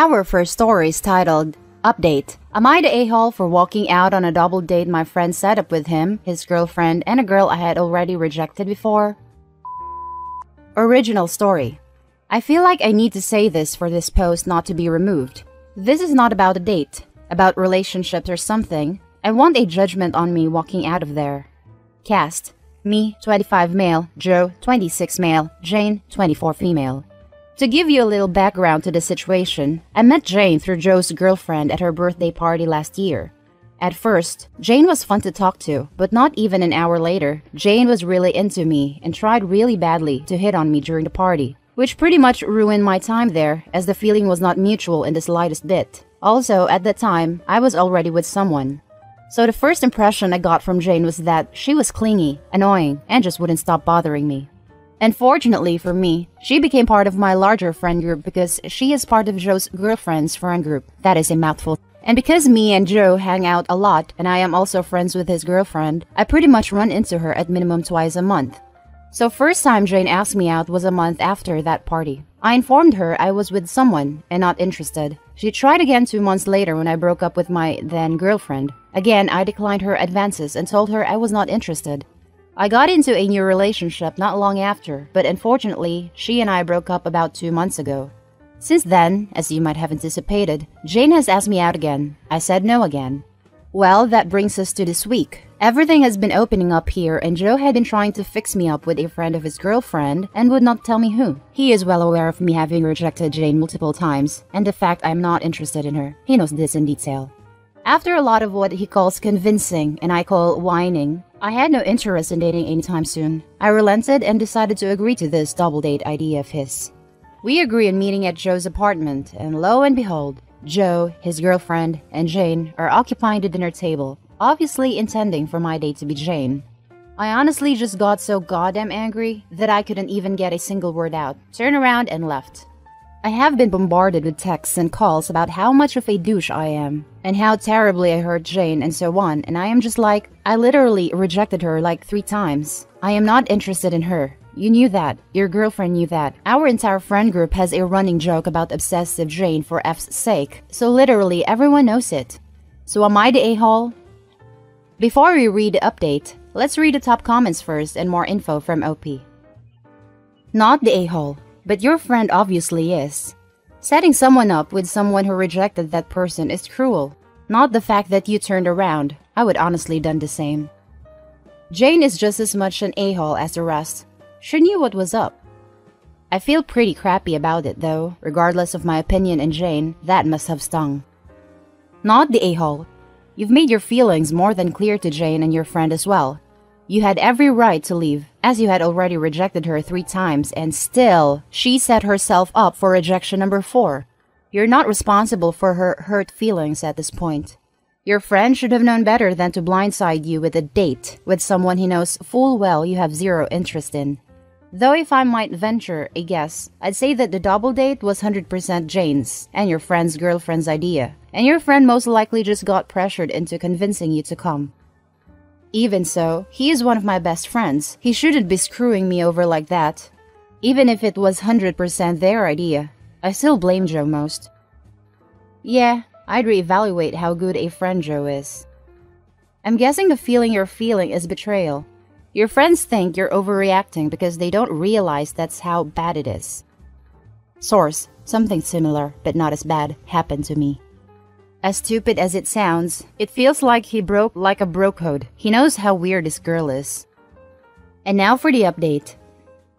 Our first story is titled, Update. Am I the a-hole for walking out on a double date my friend set up with him, his girlfriend, and a girl I had already rejected before? Original story. I feel like I need to say this for this post not to be removed. This is not about a date, about relationships or something. I want a judgment on me walking out of there. Cast. Me, 25 male, Joe, 26 male, Jane, 24 female. To give you a little background to the situation, I met Jane through Joe's girlfriend at her birthday party last year. At first, Jane was fun to talk to, but not even an hour later, Jane was really into me and tried really badly to hit on me during the party, which pretty much ruined my time there as the feeling was not mutual in the slightest bit. Also, at that time, I was already with someone. So the first impression I got from Jane was that she was clingy, annoying, and just wouldn't stop bothering me. Unfortunately for me, she became part of my larger friend group because she is part of Joe's girlfriend's friend group. That is a mouthful. And because me and Joe hang out a lot and I am also friends with his girlfriend, I pretty much run into her at minimum twice a month. So first time Jane asked me out was a month after that party. I informed her I was with someone and not interested. She tried again 2 months later when I broke up with my then girlfriend. Again, I declined her advances and told her I was not interested. I got into a new relationship not long after, but unfortunately, she and I broke up about 2 months ago. Since then, as you might have anticipated, Jane has asked me out again. I said no again. Well, that brings us to this week. Everything has been opening up here and Joe had been trying to fix me up with a friend of his girlfriend and would not tell me who. He is well aware of me having rejected Jane multiple times and the fact I'm not interested in her. He knows this in detail. After a lot of what he calls convincing and I call whining, I had no interest in dating anytime soon. I relented and decided to agree to this double date idea of his. We agree on meeting at Joe's apartment, and lo and behold, Joe, his girlfriend, and Jane are occupying the dinner table, obviously intending for my date to be Jane. I honestly just got so goddamn angry that I couldn't even get a single word out, turned around and left. I have been bombarded with texts and calls about how much of a douche I am, and how terribly I hurt Jane and so on, and I am just like, I literally rejected her like 3 times. I am not interested in her. You knew that. Your girlfriend knew that. Our entire friend group has a running joke about obsessive Jane for F's sake, so literally everyone knows it. So am I the a-hole? Before we read the update, let's read the top comments first and more info from OP. Not the a-hole, but your friend obviously is. Setting someone up with someone who rejected that person is cruel. Not the fact that you turned around. I would honestly done the same. Jane is just as much an a-hole as the rest. She knew what was up. I feel pretty crappy about it though. Regardless of my opinion in Jane, that must have stung. Not the a-hole. You've made your feelings more than clear to Jane and your friend as well. You had every right to leave, as you had already rejected her 3 times and still, she set herself up for rejection number 4. You're not responsible for her hurt feelings at this point. Your friend should have known better than to blindside you with a date with someone he knows full well you have 0 interest in. Though if I might venture a guess, I'd say that the double date was 100% Jane's and your friend's girlfriend's idea, and your friend most likely just got pressured into convincing you to come. Even so, he is one of my best friends. He shouldn't be screwing me over like that. Even if it was 100% their idea, I still blame Joe most. Yeah, I'd reevaluate how good a friend Joe is. I'm guessing the feeling you're feeling is betrayal. Your friends think you're overreacting because they don't realize that's how bad it is. Source: something similar, but not as bad, happened to me. As stupid as it sounds, it feels like he broke like a bro code. He knows how weird this girl is. And now for the update.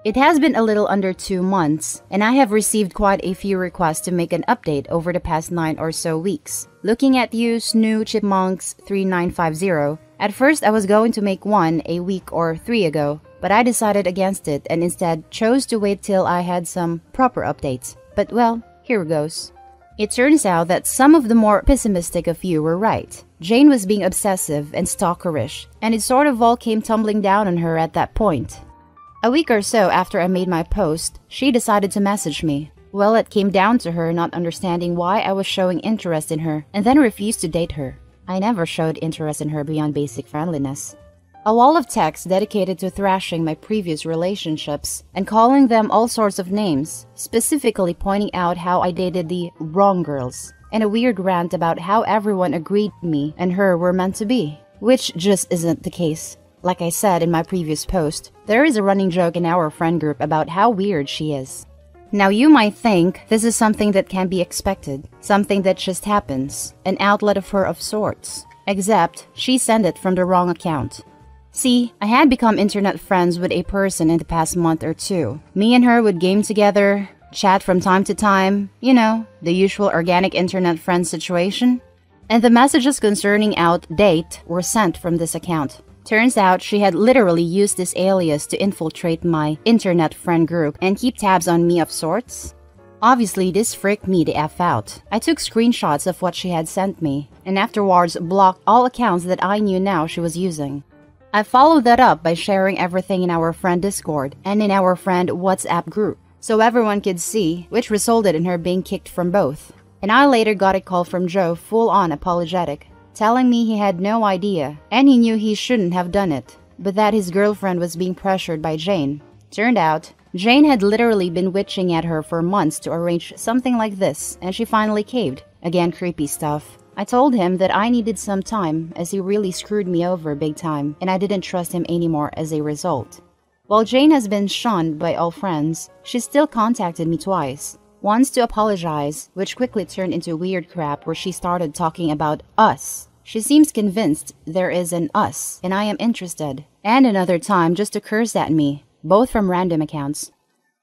It has been a little under 2 months, and I have received quite a few requests to make an update over the past 9 or so weeks. Looking at you, Snoo Chipmunks 3950, at first I was going to make one a week or 3 ago, but I decided against it and instead chose to wait till I had some proper updates. But well, here goes. It turns out that some of the more pessimistic of you were right. Jane was being obsessive and stalkerish, and it sort of all came tumbling down on her at that point. A week or so after I made my post, she decided to message me. Well, it came down to her not understanding why I was showing interest in her and then refused to date her. I never showed interest in her beyond basic friendliness. A wall of text dedicated to thrashing my previous relationships and calling them all sorts of names, specifically pointing out how I dated the wrong girls, and a weird rant about how everyone agreed me and her were meant to be, which just isn't the case. Like I said in my previous post, there is a running joke in our friend group about how weird she is. Now you might think this is something that can be expected, something that just happens, an outlet of her of sorts, except she sent it from the wrong account. See, I had become internet friends with a person in the past month or two. Me and her would game together, chat from time to time, you know, the usual organic internet friend situation. And the messages concerning our date were sent from this account. Turns out she had literally used this alias to infiltrate my internet friend group and keep tabs on me of sorts. Obviously, this freaked me the F out. I took screenshots of what she had sent me, and afterwards blocked all accounts that I knew now she was using. I followed that up by sharing everything in our friend Discord and in our friend WhatsApp group, so everyone could see, which resulted in her being kicked from both. And I later got a call from Joe full-on apologetic, telling me he had no idea, and he knew he shouldn't have done it, but that his girlfriend was being pressured by Jane. Turned out, Jane had literally been witching at her for months to arrange something like this, and she finally caved. Again, creepy stuff. I told him that I needed some time as he really screwed me over big time and I didn't trust him anymore as a result. While Jane has been shunned by all friends, she still contacted me twice. Once to apologize, which quickly turned into weird crap where she started talking about us. She seems convinced there is an us and I am interested. And another time just to curse at me, both from random accounts.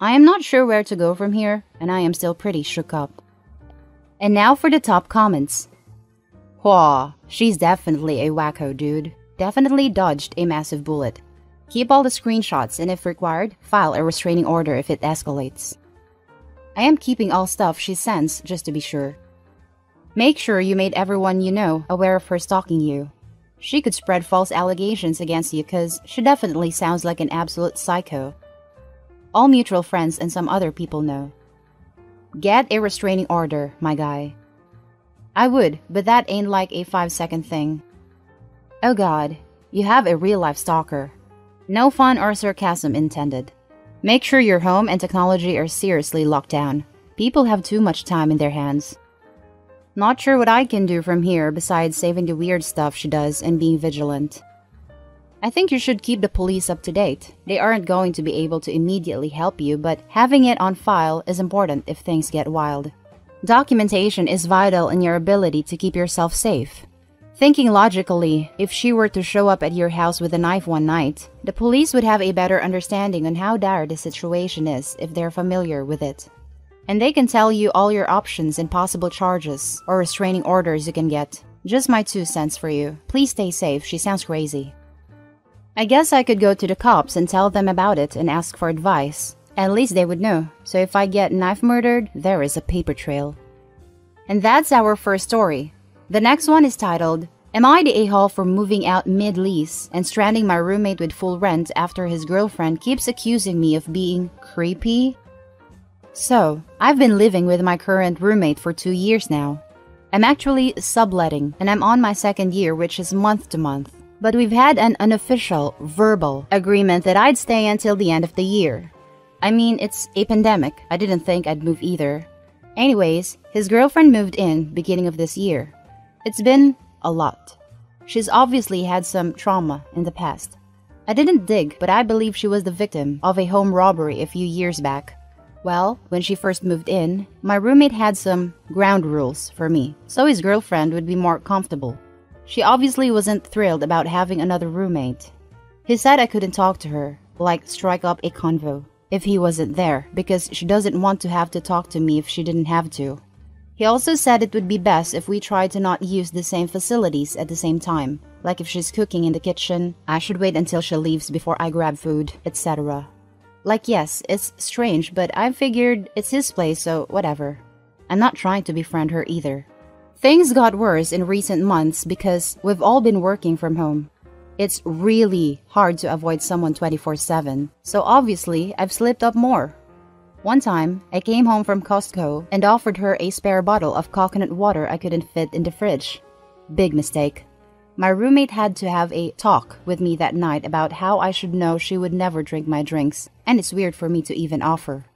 I am not sure where to go from here and I am still pretty shook up. And now for the top comments. Whoa, she's definitely a wacko, dude. Definitely dodged a massive bullet. Keep all the screenshots and if required, file a restraining order if it escalates. I am keeping all stuff she sends just to be sure. Make sure you made everyone you know aware of her stalking you. She could spread false allegations against you cause she definitely sounds like an absolute psycho. All mutual friends and some other people know. Get a restraining order, my guy. I would, but that ain't like a 5-second thing. Oh god, you have a real-life stalker. No fun or sarcasm intended. Make sure your home and technology are seriously locked down. People have too much time in their hands. Not sure what I can do from here besides saving the weird stuff she does and being vigilant. I think you should keep the police up to date. They aren't going to be able to immediately help you, but having it on file is important if things get wild. Documentation is vital in your ability to keep yourself safe. Thinking logically, if she were to show up at your house with a knife one night, the police would have a better understanding on how dire the situation is if they're familiar with it. And they can tell you all your options and possible charges or restraining orders you can get. Just my 2 cents for you. Please stay safe, she sounds crazy. I guess I could go to the cops and tell them about it and ask for advice. At least they would know, so if I get knife murdered, there is a paper trail. And that's our first story. The next one is titled, Am I the a-hole for moving out mid-lease and stranding my roommate with full rent after his girlfriend keeps accusing me of being creepy? So, I've been living with my current roommate for 2 years now. I'm actually subletting and I'm on my 2nd year, which is month to month. But we've had an unofficial, verbal agreement that I'd stay until the end of the year. I mean, it's a pandemic. I didn't think I'd move either. Anyways, his girlfriend moved in beginning of this year. It's been a lot. She's obviously had some trauma in the past. I didn't dig, but I believe she was the victim of a home robbery a few years back. Well, when she first moved in, my roommate had some ground rules for me, so his girlfriend would be more comfortable. She obviously wasn't thrilled about having another roommate. He said I couldn't talk to her, like strike up a convo, if he wasn't there, because she doesn't want to have to talk to me if she didn't have to. He also said it would be best if we tried to not use the same facilities at the same time, like if she's cooking in the kitchen, I should wait until she leaves before I grab food, etc. Like yes, it's strange, but I figured it's his place, so whatever. I'm not trying to befriend her either. Things got worse in recent months because we've all been working from home. It's really hard to avoid someone 24/7, so obviously I've slipped up more. One time, I came home from Costco and offered her a spare bottle of coconut water I couldn't fit in the fridge. Big mistake. My roommate had to have a talk with me that night about how I should know she would never drink my drinks, and it's weird for me to even offer.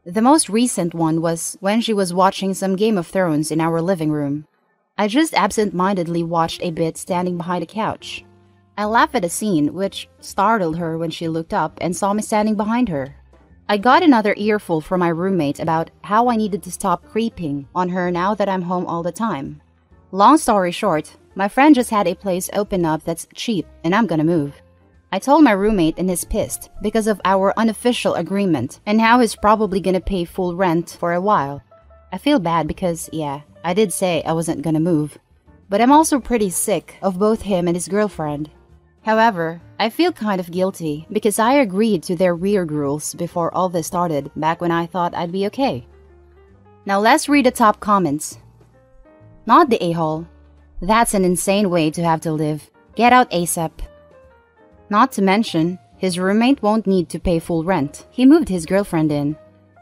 The most recent one was when she was watching some Game of Thrones in our living room. I just absent-mindedly watched a bit standing behind a couch. I laughed at a scene which startled her when she looked up and saw me standing behind her. I got another earful from my roommate about how I needed to stop creeping on her now that I'm home all the time. Long story short, my friend just had a place open up that's cheap and I'm gonna move. I told my roommate and he's pissed because of our unofficial agreement and how he's probably gonna pay full rent for a while. I feel bad because, yeah, I did say I wasn't gonna move. But I'm also pretty sick of both him and his girlfriend. However, I feel kind of guilty because I agreed to their weird rules before all this started back when I thought I'd be okay. Now let's read the top comments. Not the a-hole. That's an insane way to have to live. Get out ASAP. Not to mention, his roommate won't need to pay full rent. He moved his girlfriend in.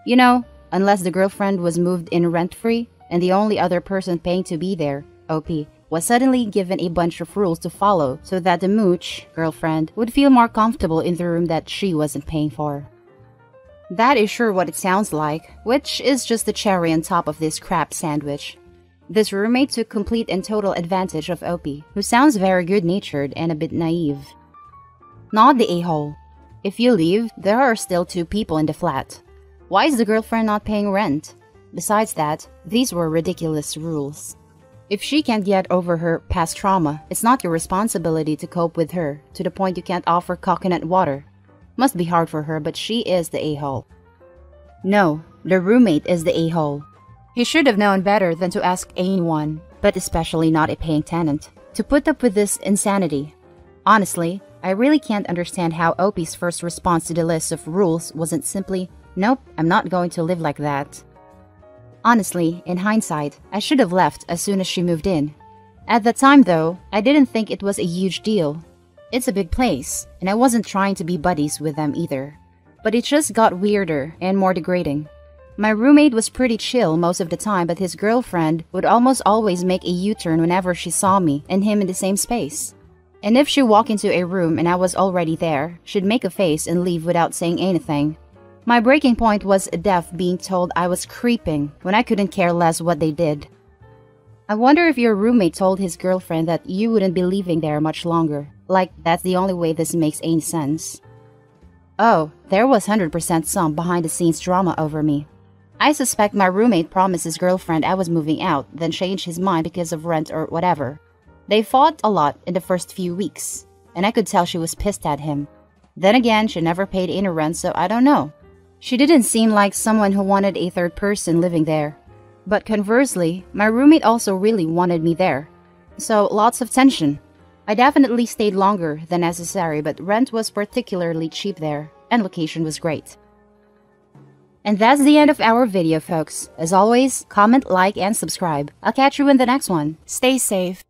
You know, unless the girlfriend was moved in rent-free and the only other person paying to be there, OP, was suddenly given a bunch of rules to follow so that the mooch, girlfriend, would feel more comfortable in the room that she wasn't paying for. That is sure what it sounds like, which is just the cherry on top of this crap sandwich. This roommate took complete and total advantage of OP, who sounds very good-natured and a bit naive. Not the a-hole. If you leave, there are still 2 people in the flat. Why is the girlfriend not paying rent? Besides that, these were ridiculous rules. If she can't get over her past trauma, it's not your responsibility to cope with her to the point you can't offer coconut water. Must be hard for her, but she is the a-hole. No, the roommate is the a-hole. He should have known better than to ask anyone, but especially not a paying tenant, to put up with this insanity. Honestly, I really can't understand how OP's first response to the list of rules wasn't simply, "Nope, I'm not going to live like that." Honestly, in hindsight, I should have left as soon as she moved in. At the time though, I didn't think it was a huge deal. It's a big place, and I wasn't trying to be buddies with them either. But it just got weirder and more degrading. My roommate was pretty chill most of the time, but his girlfriend would almost always make a U-turn whenever she saw me and him in the same space. And if she walked into a room and I was already there, she'd make a face and leave without saying anything. My breaking point was Def being told I was creeping when I couldn't care less what they did. I wonder if your roommate told his girlfriend that you wouldn't be living there much longer. Like, that's the only way this makes any sense. Oh, there was 100% some behind-the-scenes drama over me. I suspect my roommate promised his girlfriend I was moving out, then changed his mind because of rent or whatever. They fought a lot in the first few weeks, and I could tell she was pissed at him. Then again, she never paid any rent, so I don't know. She didn't seem like someone who wanted a third person living there. But conversely, my roommate also really wanted me there. So lots of tension. I definitely stayed longer than necessary, but rent was particularly cheap there, and location was great. And that's the end of our video, folks. As always, comment, like, and subscribe. I'll catch you in the next one. Stay safe.